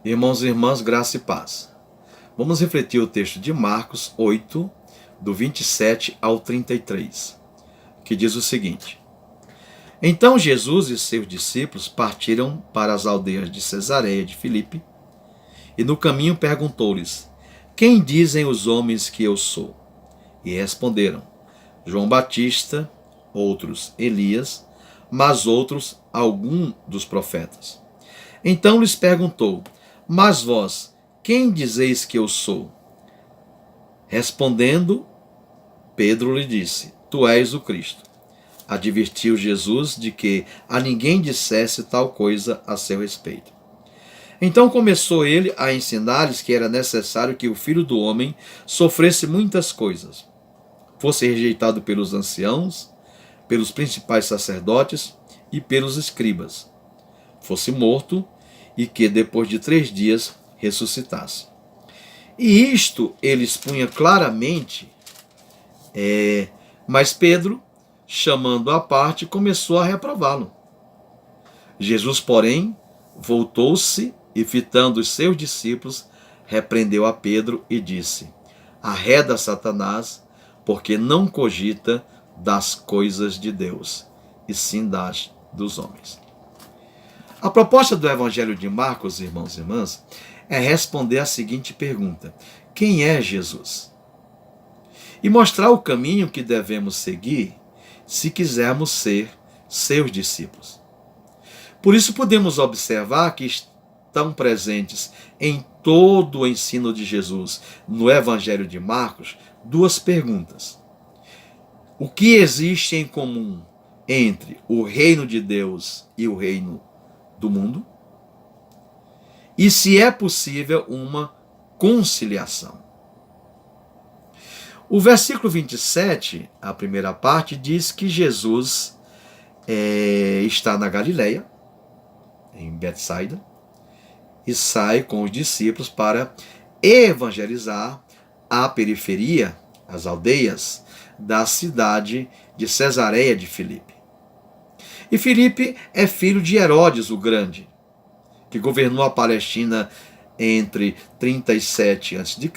Irmãos e irmãs, graça e paz. Vamos refletir o texto de Marcos 8, do 27 ao 33, que diz o seguinte: Então Jesus e seus discípulos partiram para as aldeias de Cesareia de Filipe, e no caminho perguntou-lhes: Quem dizem os homens que eu sou? E responderam: João Batista, outros Elias, mas outros algum dos profetas. Então lhes perguntou: Mas vós, quem dizeis que eu sou? Respondendo, Pedro lhe disse: Tu és o Cristo. Advertiu Jesus de que a ninguém dissesse tal coisa a seu respeito. Então começou ele a ensinar-lhes que era necessário que o Filho do Homem sofresse muitas coisas, fosse rejeitado pelos anciãos, pelos principais sacerdotes e pelos escribas, fosse morto e que depois de 3 dias ressuscitasse. E isto ele expunha claramente, mas Pedro, chamando à parte, começou a reprová-lo. Jesus, porém, voltou-se e, fitando os seus discípulos, repreendeu a Pedro e disse: Arreda, Satanás, porque não cogita das coisas de Deus, e sim das dos homens. A proposta do Evangelho de Marcos, irmãos e irmãs, é responder a seguinte pergunta: quem é Jesus? E mostrar o caminho que devemos seguir se quisermos ser seus discípulos. Por isso podemos observar que estão presentes em todo o ensino de Jesus no Evangelho de Marcos 2 perguntas. O que existe em comum entre o reino de Deus e o reino do mundo? E se é possível uma conciliação. O versículo 27, a primeira parte, diz que Jesus está na Galileia, em Betsaida, e sai com os discípulos para evangelizar a periferia, as aldeias da cidade de Cesareia de Filipe. E Filipe é filho de Herodes o Grande, que governou a Palestina entre 37 a.C.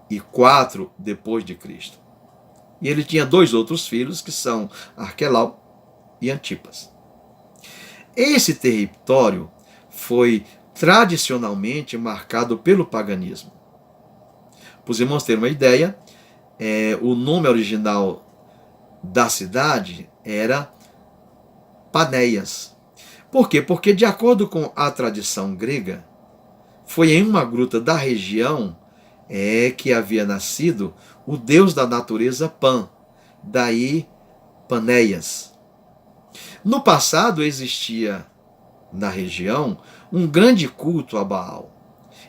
e 4 depois de Cristo. E ele tinha 2 outros filhos, que são Arquelau e Antipas. Esse território foi tradicionalmente marcado pelo paganismo. Para os irmãos terem uma ideia, o nome original da cidade era Panéias. Por quê? Porque, de acordo com a tradição grega, foi em uma gruta da região que havia nascido o deus da natureza Pan, daí Panéias. No passado existia na região um grande culto a Baal.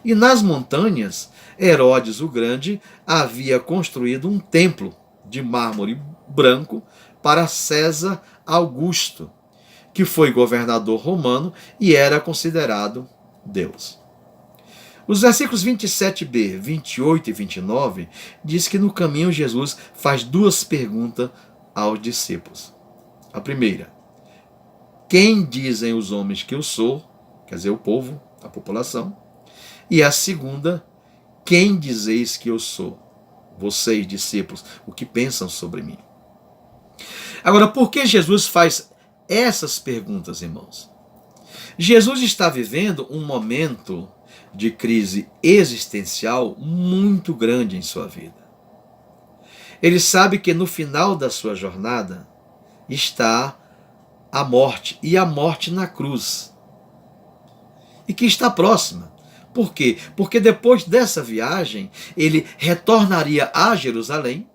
E nas montanhas, Herodes o Grande havia construído um templo de mármore branco para César Augusto, que foi governador romano e era considerado Deus. Os versículos 27b, 28 e 29 diz que no caminho Jesus faz 2 perguntas aos discípulos. A primeira: quem dizem os homens que eu sou? Quer dizer, o povo, a população. E a segunda: quem dizeis que eu sou? Vocês, discípulos, o que pensam sobre mim? Agora, por que Jesus faz essas perguntas, irmãos? Jesus está vivendo um momento de crise existencial muito grande em sua vida. Ele sabe que no final da sua jornada está a morte, e a morte na cruz, e que está próxima. Por quê? Porque depois dessa viagem, ele retornaria a Jerusalém,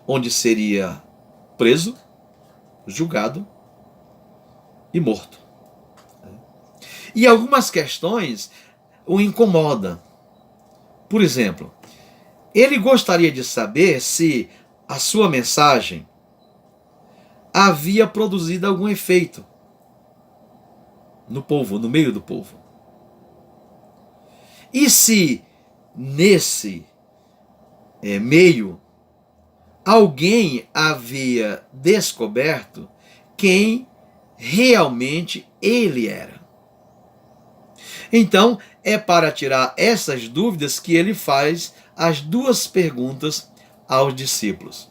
onde seria preso, julgado e morto. E algumas questões o incomodam. Por exemplo, ele gostaria de saber se a sua mensagem havia produzido algum efeito no povo, no meio do povo. E se nesse meio alguém havia descoberto quem realmente ele era. Então, é para tirar essas dúvidas que ele faz as duas perguntas aos discípulos.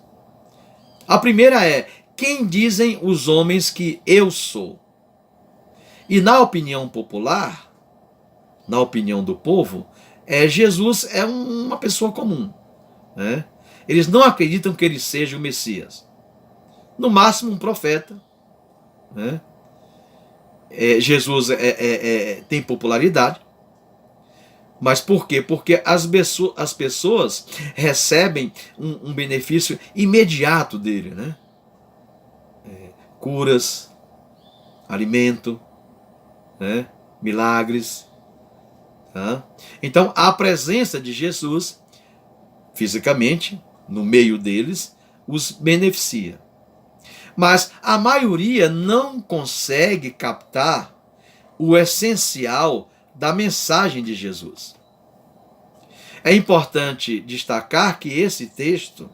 A primeira é: quem dizem os homens que eu sou? E na opinião popular, na opinião do povo, Jesus é uma pessoa comum, né? Eles não acreditam que ele seja o Messias. No máximo um profeta, né? Jesus tem popularidade. Mas por quê? Porque as pessoas recebem um benefício imediato dele, né? Curas, alimento, né? Milagres. Tá? Então, a presença de Jesus, fisicamente, no meio deles, os beneficia. Mas a maioria não consegue captar o essencial da mensagem de Jesus. É importante destacar que esse texto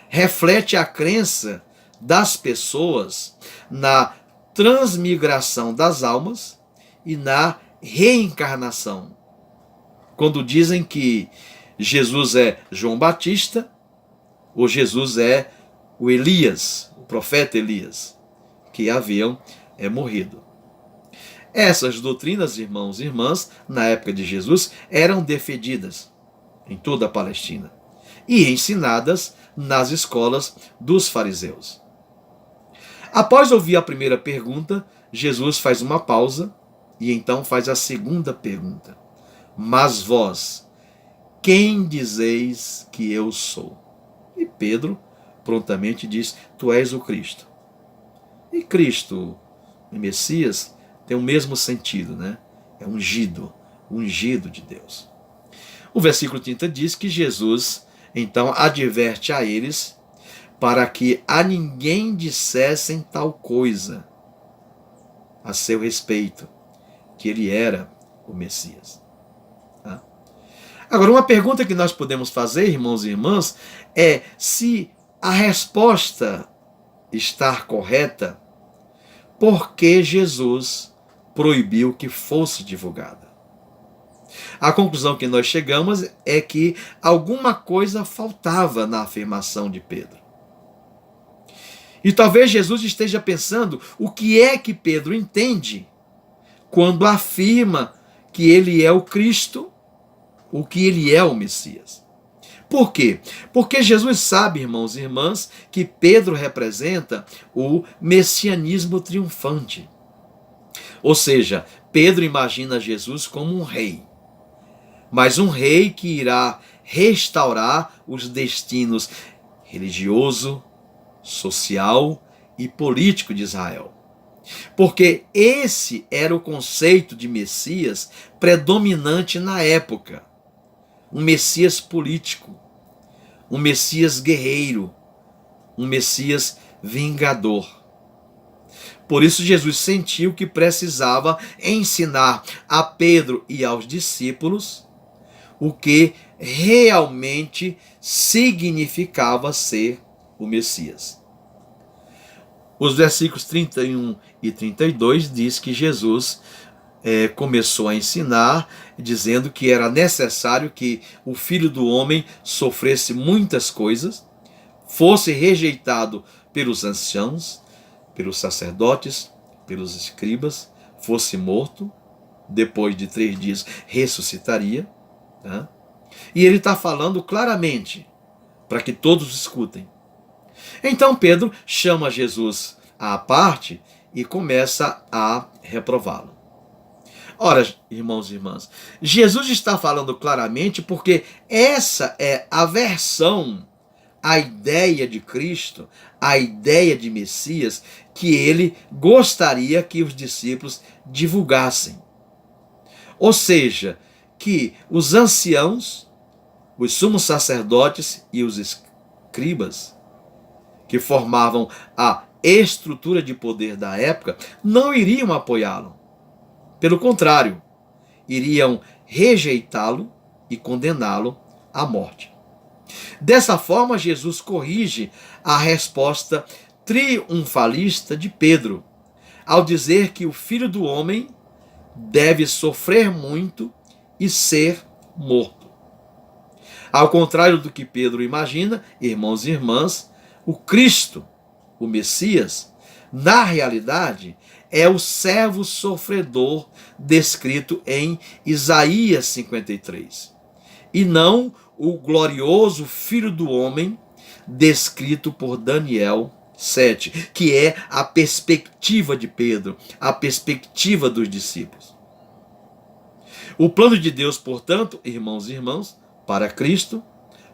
reflete a crença das pessoas na transmigração das almas e na reencarnação. Quando dizem que Jesus é João Batista, ou Jesus é o Elias, o profeta Elias, que haviam morrido. Essas doutrinas, irmãos e irmãs, na época de Jesus, eram defendidas em toda a Palestina e ensinadas nas escolas dos fariseus. Após ouvir a primeira pergunta, Jesus faz uma pausa e então faz a segunda pergunta. Mas vós, quem dizeis que eu sou? E Pedro prontamente diz: tu és o Cristo. E Cristo, o Messias, tem o mesmo sentido, né? É ungido de Deus. O versículo 30 diz que Jesus, então, adverte a eles para que a ninguém dissessem tal coisa a seu respeito, que ele era o Messias. Tá? Agora, uma pergunta que nós podemos fazer, irmãos e irmãs, é se a resposta está correta, por que Jesus proibiu que fosse divulgada? A conclusão que nós chegamos é que alguma coisa faltava na afirmação de Pedro. E talvez Jesus esteja pensando o que é que Pedro entende quando afirma que ele é o Cristo, ou que ele é o Messias. Por quê? Porque Jesus sabe, irmãos e irmãs, que Pedro representa o messianismo triunfante. Ou seja, Pedro imagina Jesus como um rei, mas um rei que irá restaurar os destinos religioso, social e político de Israel. Porque esse era o conceito de Messias predominante na época. Um Messias político, um Messias guerreiro, um Messias vingador. Por isso Jesus sentiu que precisava ensinar a Pedro e aos discípulos o que realmente significava ser o Messias. Os versículos 31 e 32 diz que Jesus começou a ensinar, dizendo que era necessário que o Filho do Homem sofresse muitas coisas, fosse rejeitado pelos anciãos, pelos sacerdotes, pelos escribas, fosse morto, depois de 3 dias ressuscitaria. Tá? E ele está falando claramente, para que todos escutem. Então Pedro chama Jesus à parte e começa a reprová-lo. Ora, irmãos e irmãs, Jesus está falando claramente porque essa é a versão, a ideia de Cristo, a ideia de Messias que ele gostaria que os discípulos divulgassem. Ou seja, que os anciãos, os sumos sacerdotes e os escribas, que formavam a estrutura de poder da época, não iriam apoiá-lo. Pelo contrário, iriam rejeitá-lo e condená-lo à morte. Dessa forma, Jesus corrige a resposta triunfalista de Pedro, ao dizer que o Filho do Homem deve sofrer muito e ser morto. Ao contrário do que Pedro imagina, irmãos e irmãs, o Cristo, o Messias, na realidade, é o servo sofredor descrito em Isaías 53, e não o glorioso Filho do Homem descrito por Daniel 7, que é a perspectiva de Pedro, a perspectiva dos discípulos. O plano de Deus, portanto, irmãos e irmãs, para Cristo,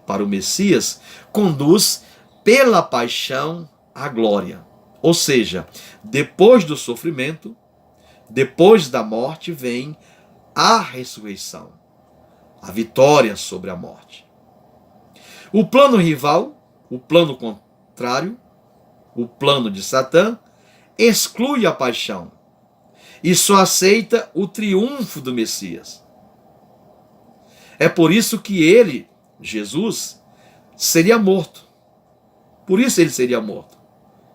para o Messias, conduz pela paixão à glória. Ou seja, depois do sofrimento, depois da morte, vem a ressurreição, a vitória sobre a morte. O plano rival, o plano contrário, o plano de Satã, exclui a paixão e só aceita o triunfo do Messias. É por isso que ele, Jesus, seria morto. Por isso ele seria morto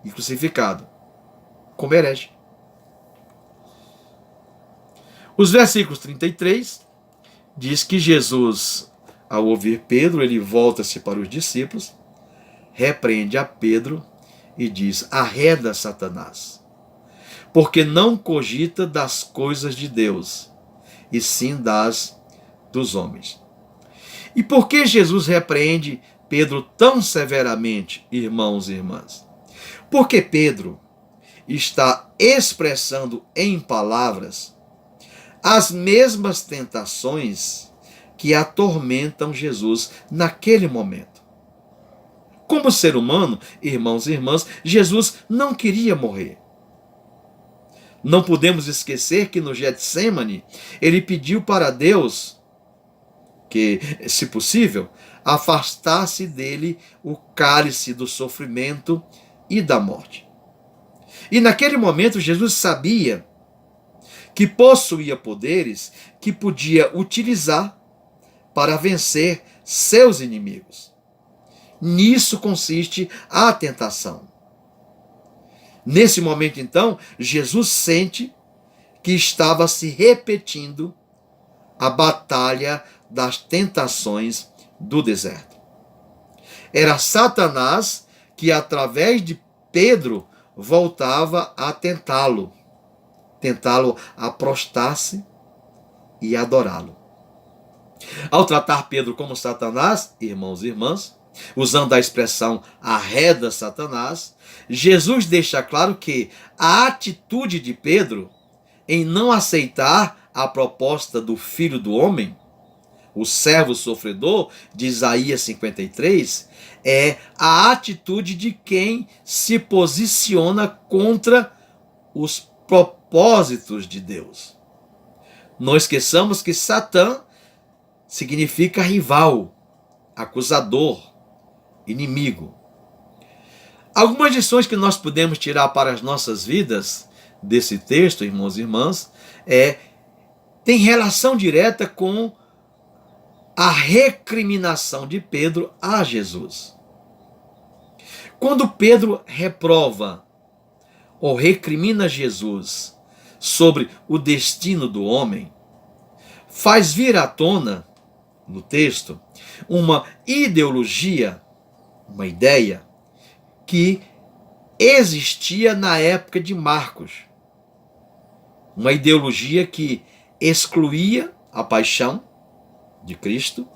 e crucificado como herege. Os versículos 33 diz que Jesus, ao ouvir Pedro, ele volta-se para os discípulos, repreende a Pedro e diz: arreda, Satanás, porque não cogita das coisas de Deus, e sim dos homens. E por que Jesus repreende Pedro tão severamente, irmãos e irmãs? Porque Pedro está expressando em palavras as mesmas tentações que atormentam Jesus naquele momento. Como ser humano, irmãos e irmãs, Jesus não queria morrer. Não podemos esquecer que no Getsêmani ele pediu para Deus que, se possível, afastasse dele o cálice do sofrimento e da morte. E naquele momento Jesus sabia que possuía poderes que podia utilizar para vencer seus inimigos. Nisso consiste a tentação. Nesse momento, então, Jesus sente que estava se repetindo a batalha das tentações do deserto. Era Satanás que, através de Pedro, voltava a tentá-lo a prostrar-se e adorá-lo. Ao tratar Pedro como Satanás, irmãos e irmãs, usando a expressão arreda Satanás, Jesus deixa claro que a atitude de Pedro em não aceitar a proposta do Filho do Homem, o servo sofredor de Isaías 53, é a atitude de quem se posiciona contra os propósitos de Deus. Não esqueçamos que Satã significa rival, acusador, inimigo. Algumas lições que nós podemos tirar para as nossas vidas desse texto, irmãos e irmãs, tem relação direta com a recriminação de Pedro a Jesus. Quando Pedro reprova ou recrimina Jesus sobre o destino do homem, faz vir à tona, no texto, uma ideologia, uma ideia que existia na época de Marcos. Uma ideologia que excluía a paixão de Cristo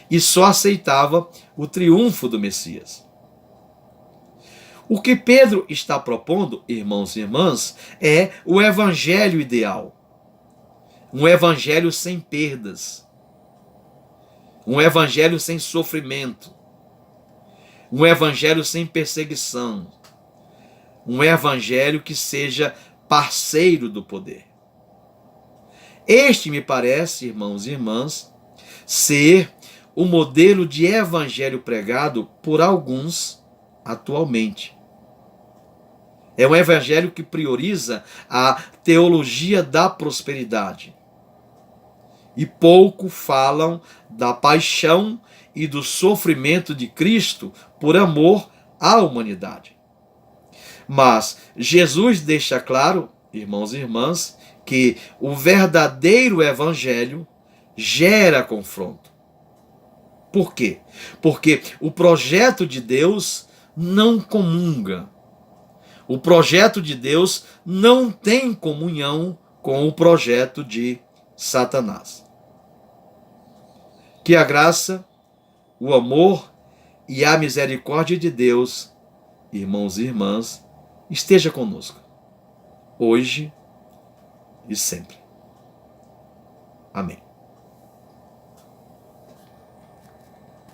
e só aceitava o triunfo do Messias. O que Pedro está propondo, irmãos e irmãs, é o evangelho ideal. Um evangelho sem perdas. Um evangelho sem sofrimento. Um evangelho sem perseguição. Um evangelho que seja parceiro do poder. Este me parece, irmãos e irmãs, ser o modelo de evangelho pregado por alguns atualmente. É um evangelho que prioriza a teologia da prosperidade. E pouco falam da paixão e do sofrimento de Cristo por amor à humanidade. Mas Jesus deixa claro, irmãos e irmãs, que o verdadeiro evangelho gera confronto. Por quê? Porque o projeto de Deus não comunga. O projeto de Deus não tem comunhão com o projeto de Satanás. Que a graça, o amor e a misericórdia de Deus, irmãos e irmãs, esteja conosco, hoje e sempre. Amém.